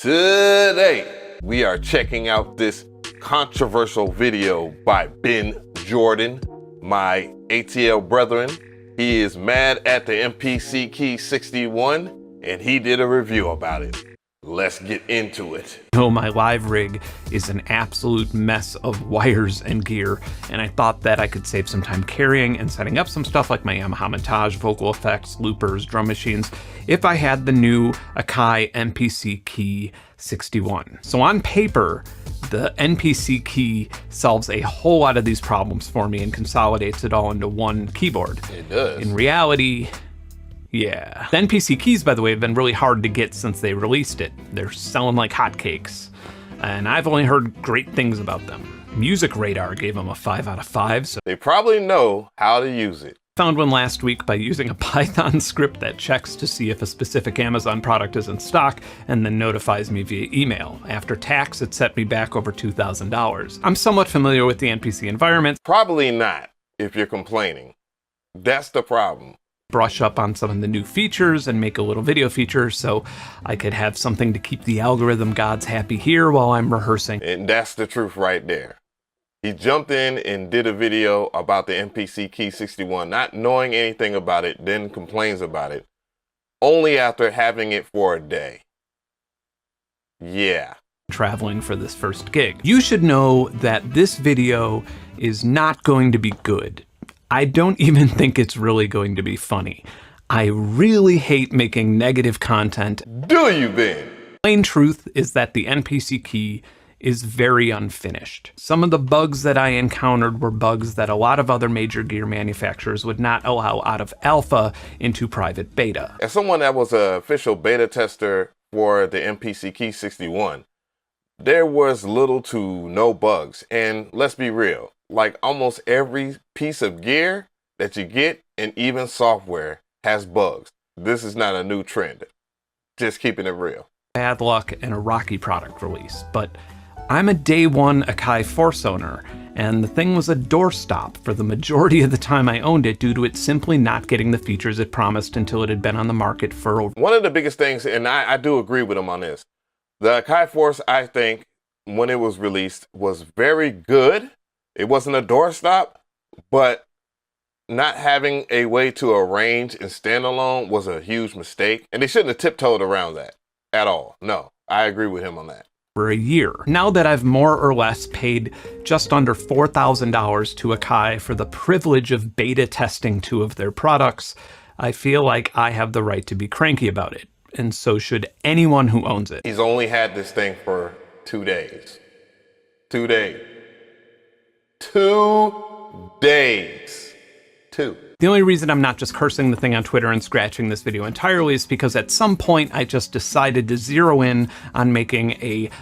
Today, we are checking out this controversial video by Benn Jordan, my ATL brethren. He is mad at the MPC Key 61, and he did a review about it. Let's get into it. My live rig is an absolute mess of wires and gear, and I thought that I could save some time carrying and setting up some stuff like my Yamaha montage, vocal effects, loopers, drum machines, if I had the new Akai MPC Key 61. So on paper, the MPC Key solves a whole lot of these problems for me and consolidates it all into one keyboard. It does. In reality, yeah. The MPC keys, by the way, have been really hard to get since they released it. They're selling like hotcakes, and I've only heard great things about them. Music Radar gave them a 5 out of 5, so they probably know how to use it. Found one last week by using a Python script that checks to see if a specific Amazon product is in stock and then notifies me via email. After tax, it set me back over $2,000. I'm somewhat familiar with the MPC environment. Probably not, if you're complaining. That's the problem. Brush up on some of the new features and make a little video feature so I could have something to keep the algorithm gods happy here while I'm rehearsing. And that's the truth right there. He jumped in and did a video about the MPC Key 61, not knowing anything about it, then complains about it, only after having it for a day. Yeah. Traveling for this first gig. You should know that this video is not going to be good. I don't even think it's really going to be funny. I really hate making negative content. Do you, Ben? Plain truth is that the MPC Key is very unfinished. Some of the bugs that I encountered were bugs that a lot of other major gear manufacturers would not allow out of alpha into private beta. As someone that was an official beta tester for the MPC Key 61, there was little to no bugs. And let's be real, like almost every piece of gear that you get and even software has bugs. This is not a new trend. Just keeping it real. Bad luck and a rocky product release, but I'm a day one Akai Force owner, and the thing was a doorstop for the majority of the time I owned it due to it simply not getting the features it promised until it had been on the market for over. One of the biggest things, and I do agree with him on this, the Akai Force, I think, when it was released, was very good. It wasn't a doorstop, but not having a way to arrange and stand alone was a huge mistake. And they shouldn't have tiptoed around that at all. No, I agree with him on that. For a year. Now that I've more or less paid just under $4,000 to Akai for the privilege of beta testing 2 of their products, I feel like I have the right to be cranky about it. And so should anyone who owns it. He's only had this thing for 2 days. 2 days. 2 days. 2. The only reason I'm not just cursing the thing on Twitter and scratching this video entirely is because at some point I just decided to zero in on making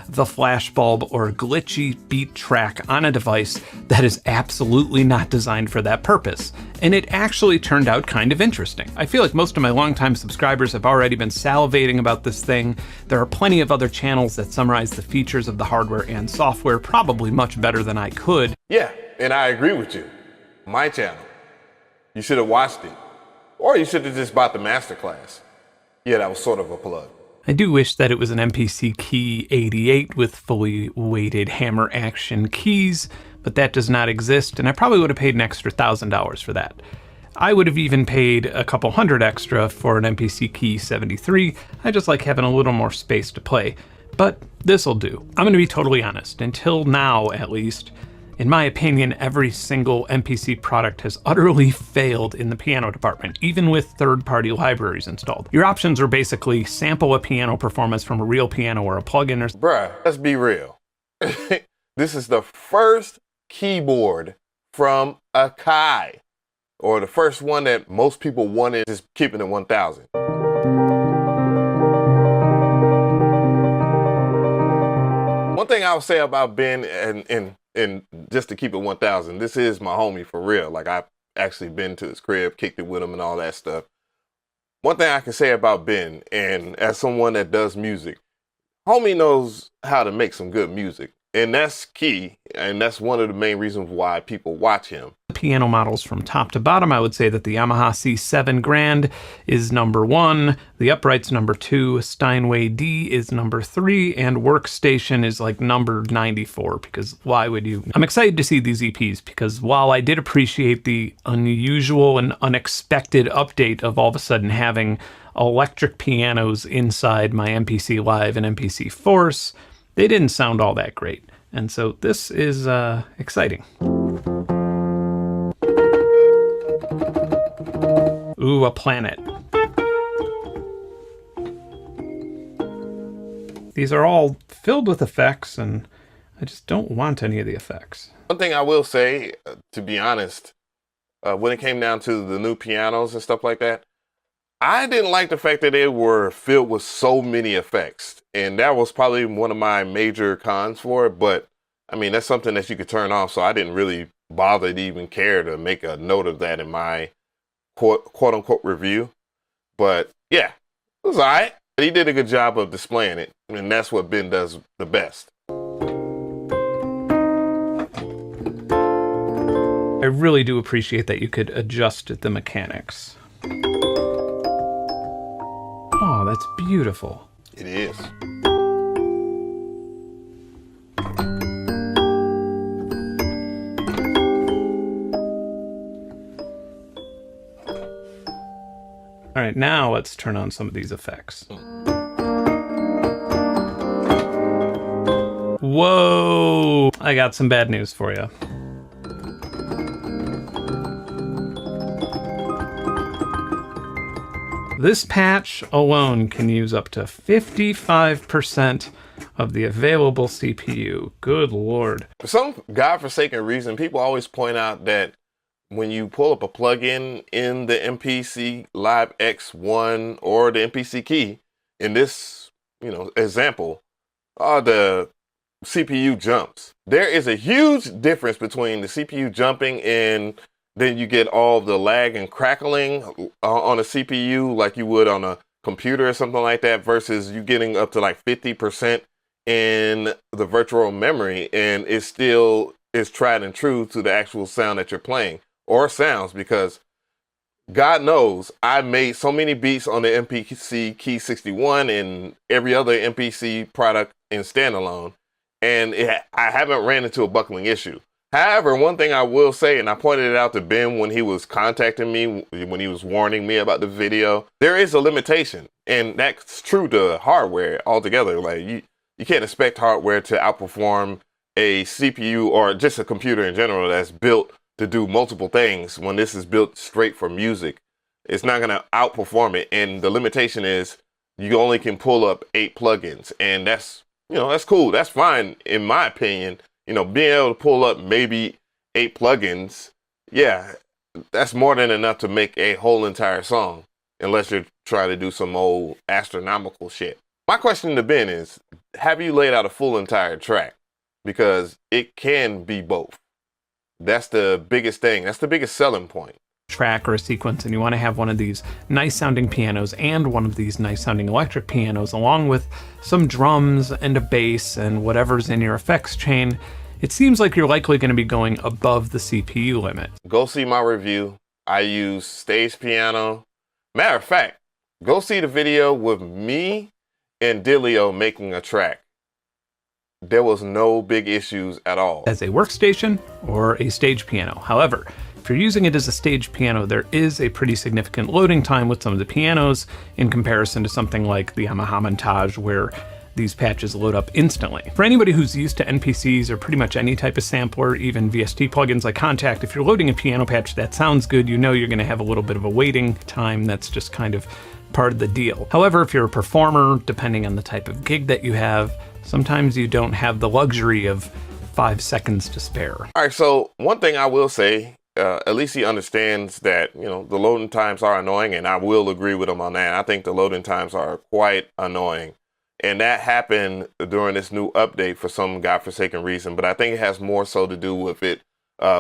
the flashbulb or glitchy beat track on a device that is absolutely not designed for that purpose. And it actually turned out kind of interesting. I feel like most of my longtime subscribers have already been salivating about this thing. There are plenty of other channels that summarize the features of the hardware and software probably much better than I could. Yeah, and I agree with you. My channel. You should have watched it. Or you should have just bought the masterclass. Yeah, that was sort of a plug. I do wish that it was an MPC Key 88 with fully weighted hammer action keys, but that does not exist, and I probably would have paid an extra $1,000 for that. I would have even paid a couple hundred extra for an MPC Key 73. I just like having a little more space to play. But this'll do. I'm gonna be totally honest. Until now, at least, in my opinion, every single MPC product has utterly failed in the piano department, even with third-party libraries installed. Your options are basically sample a piano performance from a real piano or a plugin or... Bruh, let's be real. This is the first keyboard from Akai, or the first one that most people wanted, just keeping it 1,000. One thing I'll say about Ben, and just to keep it 1,000, this is my homie for real. Like, I've actually been to his crib, kicked it with him and all that stuff. One thing I can say about Ben, and as someone that does music, homie knows how to make some good music. And that's key. And that's one of the main reasons why people watch him. Piano models from top to bottom, I would say that the Yamaha C7 Grand is number 1, the upright's number 2, Steinway D is number 3, and Workstation is like number 94, because why would you? I'm excited to see these EPs, because while I did appreciate the unusual and unexpected update of all of a sudden having electric pianos inside my MPC Live and MPC Force, they didn't sound all that great. And so this is exciting. Ooh, a planet. These are all filled with effects, and I just don't want any of the effects. One thing I will say, to be honest, when it came down to the new pianos and stuff like that, I didn't like the fact that they were filled with so many effects. And that was probably one of my major cons for it. But, I mean, that's something that you could turn off, so I didn't really bother to even care to make a note of that in my quote-unquote review. But yeah, it was all right. He did a good job of displaying it, and that's what Ben does the best. I really do appreciate that you could adjust the mechanics. Oh, that's beautiful. It is. All right, now let's turn on some of these effects. Whoa! I got some bad news for you. This patch alone can use up to 55% of the available CPU. Good Lord. For some godforsaken reason, people always point out that when you pull up a plugin in the MPC Live X1 or the MPC Key, in this, example, the CPU jumps. There is a huge difference between the CPU jumping and then you get all the lag and crackling on a CPU like you would on a computer or something like that, versus you getting up to like 50% in the virtual memory, and it still is tried and true to the actual sound that you're playing. Or sounds, because God knows I made so many beats on the MPC Key 61 and every other MPC product in standalone, and I haven't ran into a buckling issue. However, one thing I will say, and I pointed it out to Ben when he was contacting me, when he was warning me about the video, there is a limitation, and that's true to hardware altogether. Like you can't expect hardware to outperform a CPU or just a computer in general that's built to do multiple things. When this is built straight for music, it's not going to outperform it. And the limitation is you only can pull up 8 plugins, and that's cool. That's fine in my opinion. Being able to pull up maybe 8 plugins, yeah, that's more than enough to make a whole entire song, unless you're trying to do some old astronomical shit. My question to Ben is, have you laid out a full entire track? Because it can be both. That's the biggest thing. That's the biggest selling point. Track or a sequence, and you want to have one of these nice sounding pianos and one of these nice sounding electric pianos, along with some drums and a bass and whatever's in your effects chain. It seems like you're likely going to be going above the CPU limit. Go see my review. I use stage piano. Matter of fact, go see the video with me and Dilio making a track. There was no big issues at all. As a workstation or a stage piano. However, if you're using it as a stage piano, there is a pretty significant loading time with some of the pianos in comparison to something like the Yamaha Montage, where these patches load up instantly. For anybody who's used to NPCs or pretty much any type of sampler, even VST plugins like Kontakt, if you're loading a piano patch that sounds good, you're going to have a little bit of a waiting time. That's just kind of part of the deal. However, if you're a performer, depending on the type of gig that you have, sometimes you don't have the luxury of 5 seconds to spare. All right, so one thing I will say, at least he understands that, the loading times are annoying, and I will agree with him on that. I think the loading times are quite annoying. And that happened during this new update for some godforsaken reason, but I think it has more so to do with it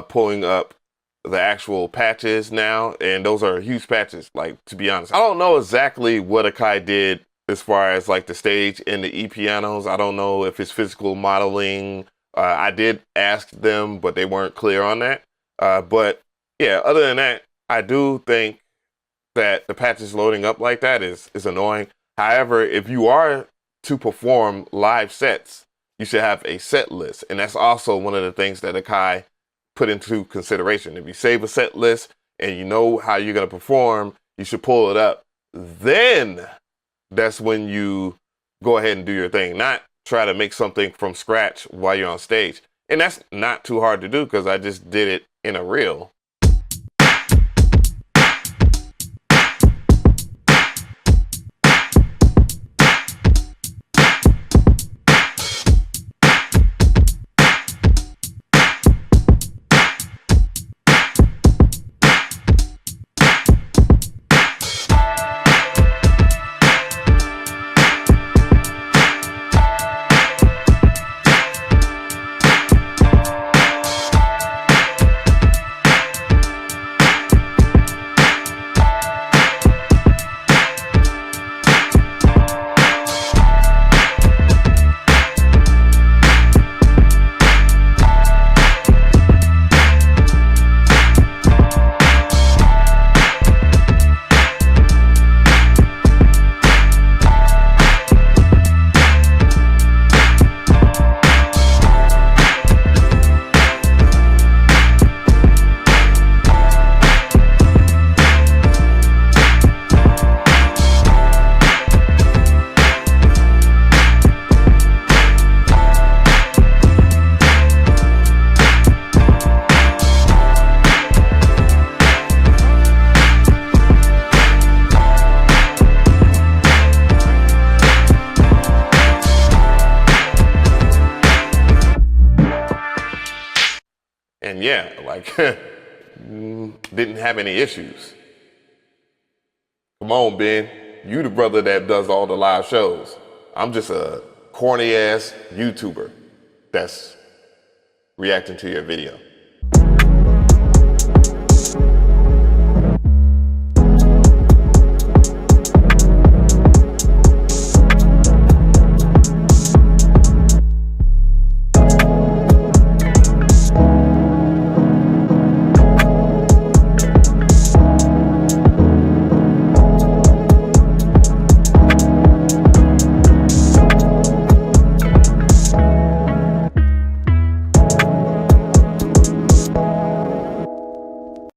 pulling up the actual patches now, and those are huge patches, like, to be honest. I don't know exactly what Akai did as far as like the stage and the E pianos. I don't know if it's physical modeling I did ask them, but they weren't clear on that. But yeah, other than that, I do think that the patches loading up like that is annoying. However, if you are to perform live sets, you should have a set list. And that's also one of the things that Akai put into consideration. If you save a set list and you know how you're going to perform, you should pull it up. Then that's when you go ahead and do your thing, not try to make something from scratch while you're on stage. And that's not too hard to do because I just did it in a reel. And yeah, like, didn't have any issues. Come on, Ben. You the brother that does all the live shows. I'm just a corny ass YouTuber that's reacting to your video.